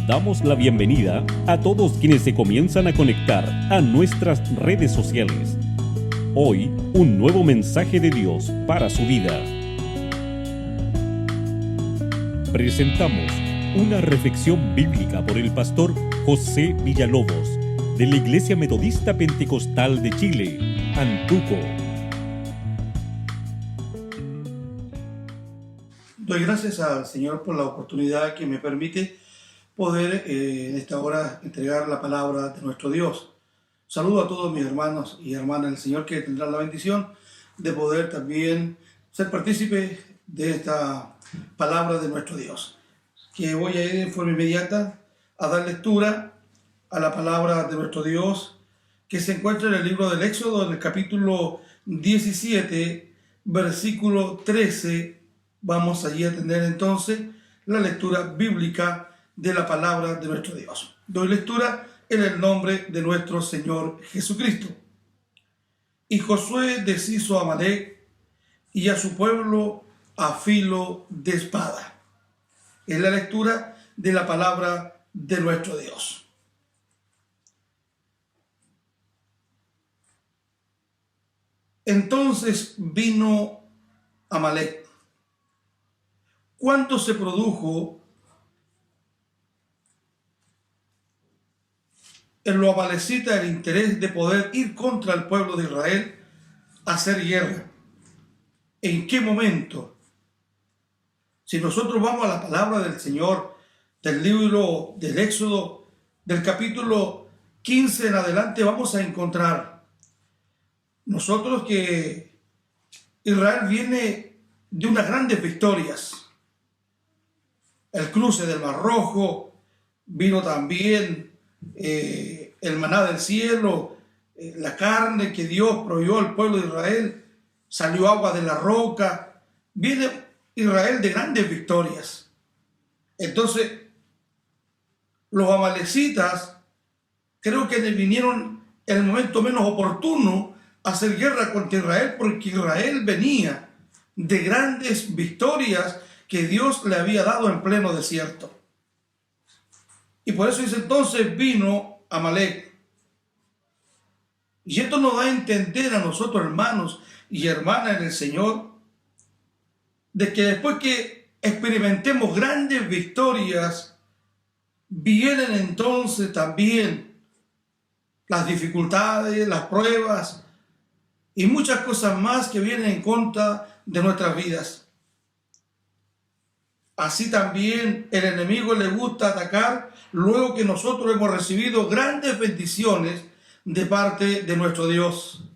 Damos la bienvenida a todos quienes se comienzan a conectar a nuestras redes sociales. Hoy, un nuevo mensaje de Dios para su vida. Presentamos una reflexión bíblica por el pastor José Villalobos, de la Iglesia Metodista Pentecostal de Chile, Antuco. Doy gracias al Señor por la oportunidad que me permite poder en esta hora entregar la palabra de nuestro Dios. Saludo a todos mis hermanos y hermanas del Señor que tendrán la bendición de poder también ser partícipe de esta palabra de nuestro Dios. Que voy a ir en forma inmediata a dar lectura a la palabra de nuestro Dios que se encuentra en el libro del Éxodo, en el capítulo 17, versículo 13. Vamos allí a tener entonces la lectura bíblica de la palabra de nuestro Dios. Doy lectura en el nombre de nuestro Señor Jesucristo. Y Josué deshizo a Amalec y a su pueblo a filo de espada. Es la lectura de la palabra de nuestro Dios. Entonces vino Amalec. ¿Cuánto se produjo en lo amalecita el interés de poder ir contra el pueblo de Israel a hacer guerra? ¿En qué momento? Si nosotros vamos a la palabra del Señor, del libro del Éxodo, del capítulo 15 en adelante, vamos a encontrar nosotros que Israel viene de unas grandes victorias. El cruce del Mar Rojo, vino también el maná del cielo, la carne que Dios proveyó al pueblo de Israel, salió agua de la roca. Viene Israel de grandes victorias. Entonces, los amalecitas creo que vinieron en el momento menos oportuno a hacer guerra contra Israel, porque Israel venía de grandes victorias que Dios le había dado en pleno desierto. Y por eso dice, entonces vino Amalec. Y esto nos da a entender a nosotros, hermanos y hermanas en el Señor, de que después que experimentemos grandes victorias, vienen entonces también las dificultades, las pruebas y muchas cosas más que vienen en contra de nuestras vidas. Así también el enemigo le gusta atacar luego que nosotros hemos recibido grandes bendiciones de parte de nuestro Dios.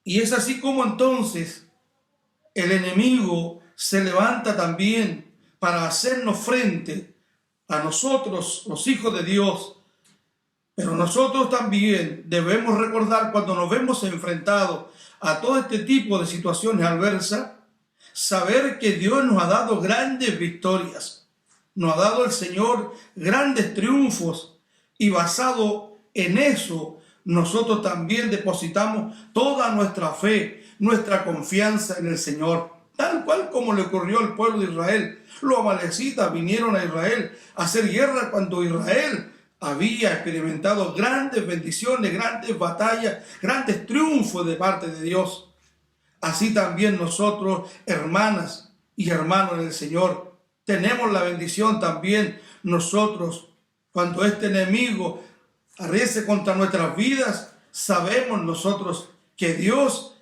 Y es así como entonces el enemigo se levanta también para hacernos frente a nosotros, los hijos de Dios. Pero nosotros también debemos recordar, cuando nos vemos enfrentados a todo este tipo de situaciones adversas, saber que Dios nos ha dado grandes victorias, nos ha dado el Señor grandes triunfos, y basado en eso nosotros también depositamos toda nuestra fe, nuestra confianza en el Señor, tal cual como le ocurrió al pueblo de Israel. Los amalecitas vinieron a Israel a hacer guerra cuando Israel había experimentado grandes bendiciones, grandes batallas, grandes triunfos de parte de Dios. Así también nosotros, hermanas y hermanos en el Señor, tenemos la bendición también nosotros. Cuando este enemigo arrece contra nuestras vidas, sabemos nosotros que Dios,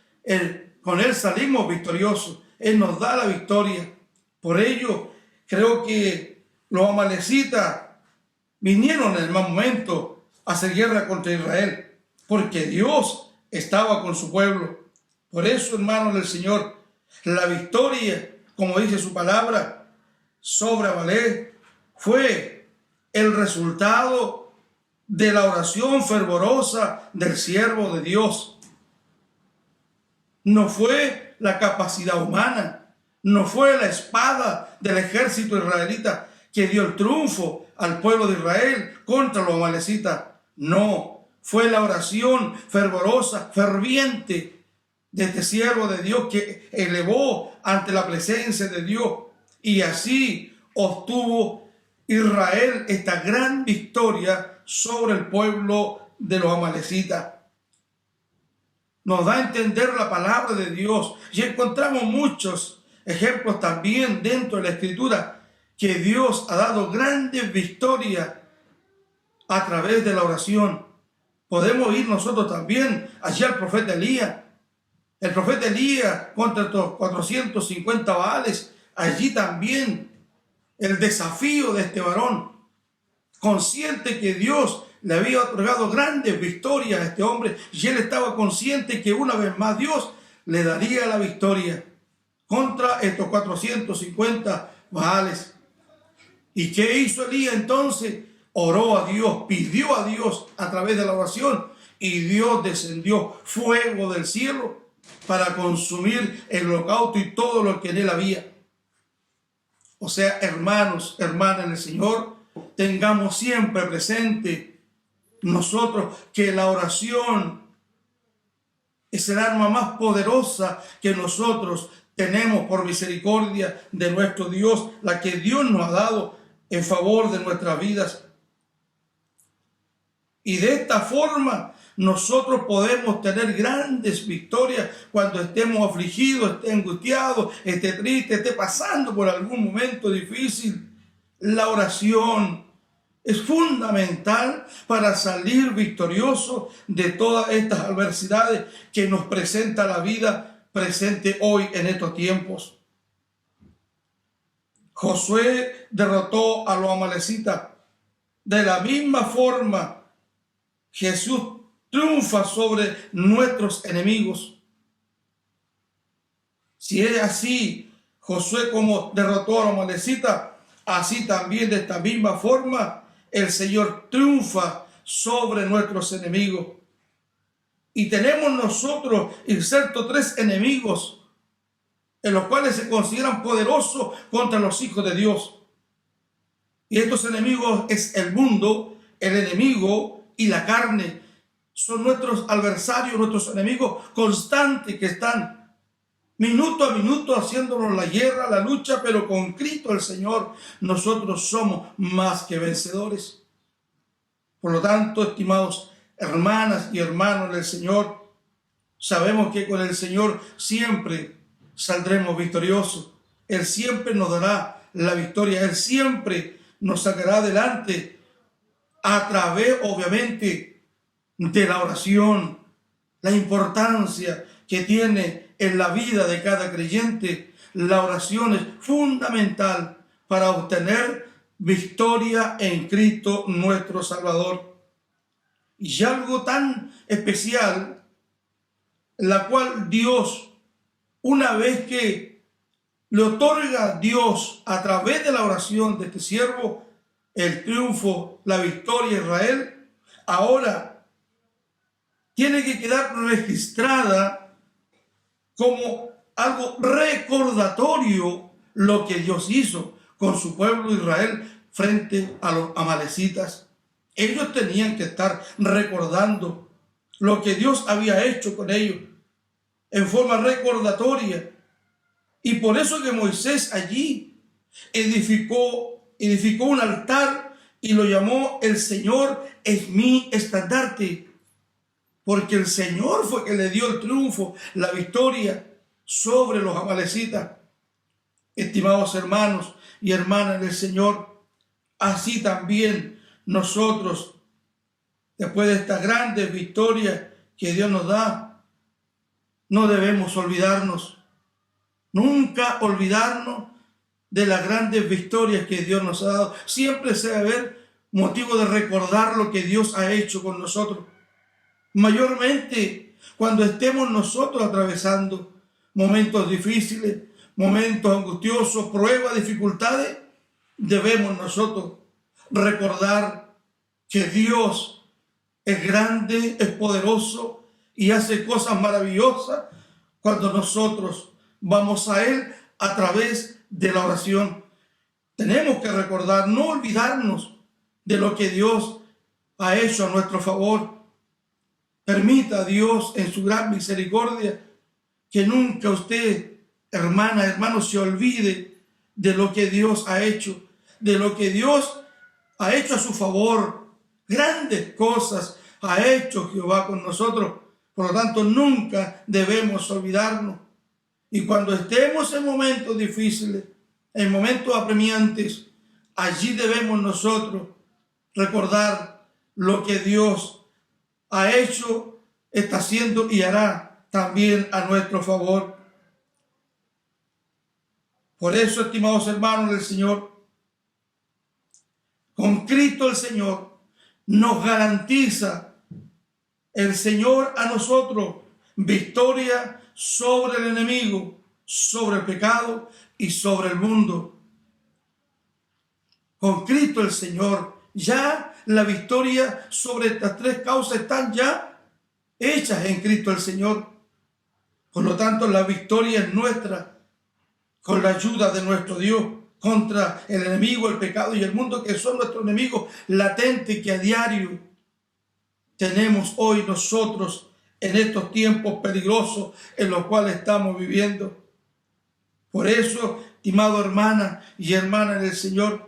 con Él salimos victoriosos. Él nos da la victoria. Por ello, creo que los amalecitas vinieron en el mal momento a hacer guerra contra Israel, porque Dios estaba con su pueblo. Por eso, hermanos del Señor, la victoria, como dice su palabra, sobre Amalec fue el resultado de la oración fervorosa del siervo de Dios. No fue la capacidad humana, no fue la espada del ejército israelita que dio el triunfo al pueblo de Israel contra los amalecitas. No, fue la oración fervorosa, ferviente de este siervo de Dios que elevó ante la presencia de Dios. Y así obtuvo Israel esta gran victoria sobre el pueblo de los amalecitas. Nos da a entender la palabra de Dios y encontramos muchos ejemplos también dentro de la Escritura que Dios ha dado grandes victorias a través de la oración. Podemos ir nosotros también allí al profeta Elías. El profeta Elías contra estos 450 Baales, allí también el desafío de este varón, consciente que Dios le había otorgado grandes victorias a este hombre y él estaba consciente que una vez más Dios le daría la victoria contra estos 450 Baales. ¿Y qué hizo Elías entonces? Oró a Dios, pidió a Dios a través de la oración y Dios descendió fuego del cielo para consumir el holocausto y todo lo que en él había. O sea, hermanos, hermanas en el Señor, tengamos siempre presente nosotros que la oración es el arma más poderosa que nosotros tenemos por misericordia de nuestro Dios, la que Dios nos ha dado en favor de nuestras vidas. Y de esta forma nosotros podemos tener grandes victorias cuando estemos afligidos, esté angustiados, esté triste, esté pasando por algún momento difícil. La oración es fundamental para salir victorioso de todas estas adversidades que nos presenta la vida presente hoy en estos tiempos. Josué derrotó a los amalecitas. De la misma forma, Jesús triunfa sobre nuestros enemigos. Si es así, Josué como derrotó a los amalecitas, así también de esta misma forma el Señor triunfa sobre nuestros enemigos. Y tenemos nosotros insertos 3 enemigos en los cuales se consideran poderosos contra los hijos de Dios. Y estos enemigos es el mundo, el enemigo y la carne. Son nuestros adversarios, nuestros enemigos constantes que están minuto a minuto haciéndonos la guerra, la lucha, pero con Cristo el Señor nosotros somos más que vencedores. Por lo tanto, estimados hermanas y hermanos del Señor, sabemos que con el Señor siempre saldremos victoriosos. Él siempre nos dará la victoria. Él siempre nos sacará adelante a través, obviamente, de la oración. La importancia que tiene en la vida de cada creyente, la oración es fundamental para obtener victoria en Cristo nuestro Salvador. Y algo tan especial, la cual Dios, una vez que le otorga Dios a través de la oración de este siervo, el triunfo, la victoria a Israel, ahora tiene que quedar registrada como algo recordatorio lo que Dios hizo con su pueblo Israel frente a los amalecitas. Ellos tenían que estar recordando lo que Dios había hecho con ellos en forma recordatoria. Y por eso que Moisés allí edificó un altar y lo llamó El Señor es mi estandarte. Porque el Señor fue que le dio el triunfo, la victoria sobre los amalecitas. Estimados hermanos y hermanas del Señor, así también nosotros, después de estas grandes victorias que Dios nos da, no debemos olvidarnos, nunca olvidarnos de las grandes victorias que Dios nos ha dado. Siempre se debe haber motivo de recordar lo que Dios ha hecho con nosotros. Mayormente cuando estemos nosotros atravesando momentos difíciles, momentos angustiosos, pruebas, dificultades, debemos nosotros recordar que Dios es grande, es poderoso y hace cosas maravillosas cuando nosotros vamos a Él a través de la oración. Tenemos que recordar, no olvidarnos de lo que Dios ha hecho a nuestro favor. Permita a Dios en su gran misericordia que nunca usted, hermana, hermano, se olvide de lo que Dios ha hecho de lo que Dios ha hecho a su favor. Grandes cosas ha hecho Jehová con nosotros. Por lo tanto, nunca debemos olvidarnos. Y cuando estemos en momentos difíciles, en momentos apremiantes, allí debemos nosotros recordar lo que Dios ha hecho, está haciendo y hará también a nuestro favor. Por eso, estimados hermanos del Señor, con Cristo el Señor nos garantiza el Señor a nosotros victoria sobre el enemigo, sobre el pecado y sobre el mundo. Con Cristo el Señor, ya la victoria sobre estas tres causas están ya hechas en Cristo el Señor. Por lo tanto, la victoria es nuestra con la ayuda de nuestro Dios contra el enemigo, el pecado y el mundo, que son nuestros enemigos latentes que a diario tenemos hoy nosotros en estos tiempos peligrosos en los cuales estamos viviendo. Por eso, estimado hermana y hermana del Señor,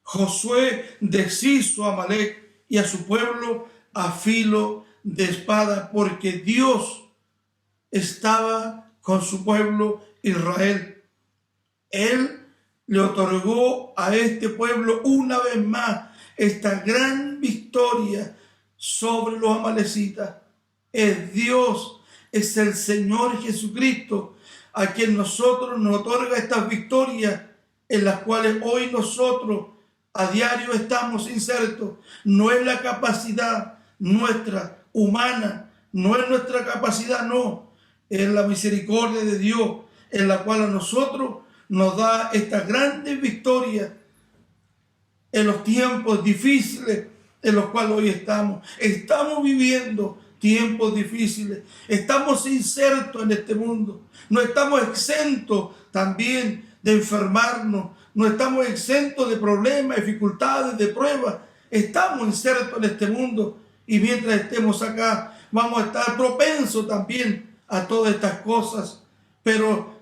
Josué deshizo a Amalec y a su pueblo a filo de espada, porque Dios estaba con su pueblo Israel. Él le otorgó a este pueblo una vez más esta gran victoria sobre los amalecitas. Es Dios, es el Señor Jesucristo a quien nosotros nos otorga estas victorias en las cuales hoy nosotros a diario estamos insertos. No es la capacidad nuestra humana, no es nuestra capacidad, no, es la misericordia de Dios en la cual a nosotros nos da esta grandes victorias en los tiempos difíciles en los cuales hoy estamos. Estamos viviendo tiempos difíciles, estamos insertos en este mundo, no estamos exentos también de enfermarnos, no estamos exentos de problemas, dificultades, de pruebas. Estamos insertos en este mundo y mientras estemos acá vamos a estar propensos también a todas estas cosas, pero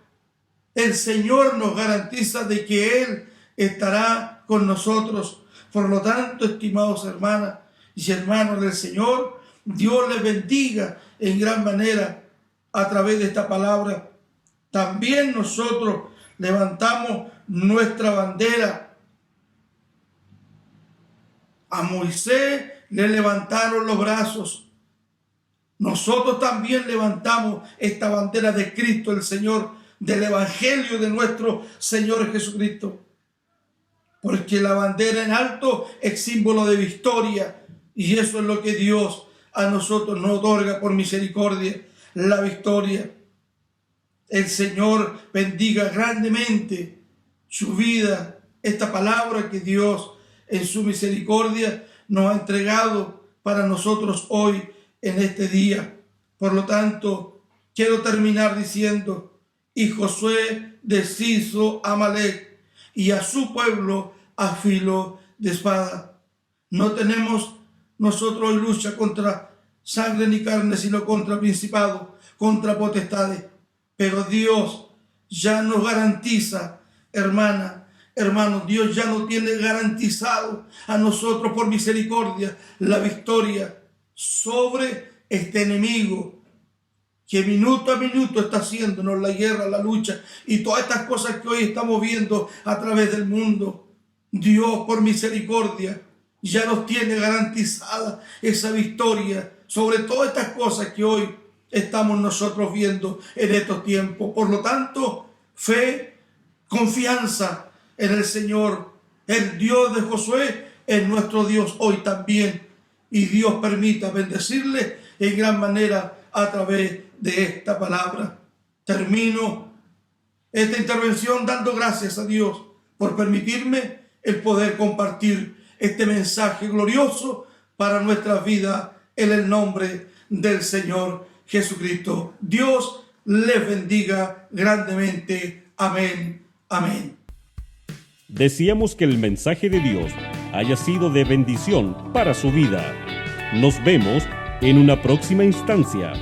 el Señor nos garantiza de que Él estará con nosotros. Por lo tanto, estimados hermanas y hermanos del Señor, Dios les bendiga en gran manera a través de esta palabra. También nosotros levantamos nuestra bandera. A Moisés le levantaron los brazos. Nosotros también levantamos esta bandera de Cristo el Señor, del Evangelio de nuestro Señor Jesucristo. Porque la bandera en alto es símbolo de victoria y eso es lo que Dios a nosotros nos otorga por misericordia, la victoria. El Señor bendiga grandemente su vida, esta palabra que Dios en su misericordia nos ha entregado para nosotros hoy en este día. Por lo tanto, quiero terminar diciendo: y Josué deshizo a Amalec y a su pueblo a filo de espada. No tenemos nosotros hoy lucha contra sangre ni carne, sino contra principados, contra potestades. Pero Dios ya nos garantiza, hermana, hermano, Dios ya nos tiene garantizado a nosotros por misericordia la victoria sobre este enemigo que minuto a minuto está haciéndonos la guerra, la lucha y todas estas cosas que hoy estamos viendo a través del mundo. Dios por misericordia ya nos tiene garantizada esa victoria sobre todas estas cosas que hoy estamos nosotros viendo en estos tiempos. Por lo tanto, fe, confianza en el Señor, el Dios de Josué, es nuestro Dios hoy también. Y Dios permita bendecirle en gran manera a través de esta palabra. Termino esta intervención dando gracias a Dios por permitirme el poder compartir este mensaje glorioso para nuestra vida en el nombre del Señor Jesucristo. Dios les bendiga grandemente. Amén. Amén. Deseamos que el mensaje de Dios haya sido de bendición para su vida. Nos vemos en una próxima instancia.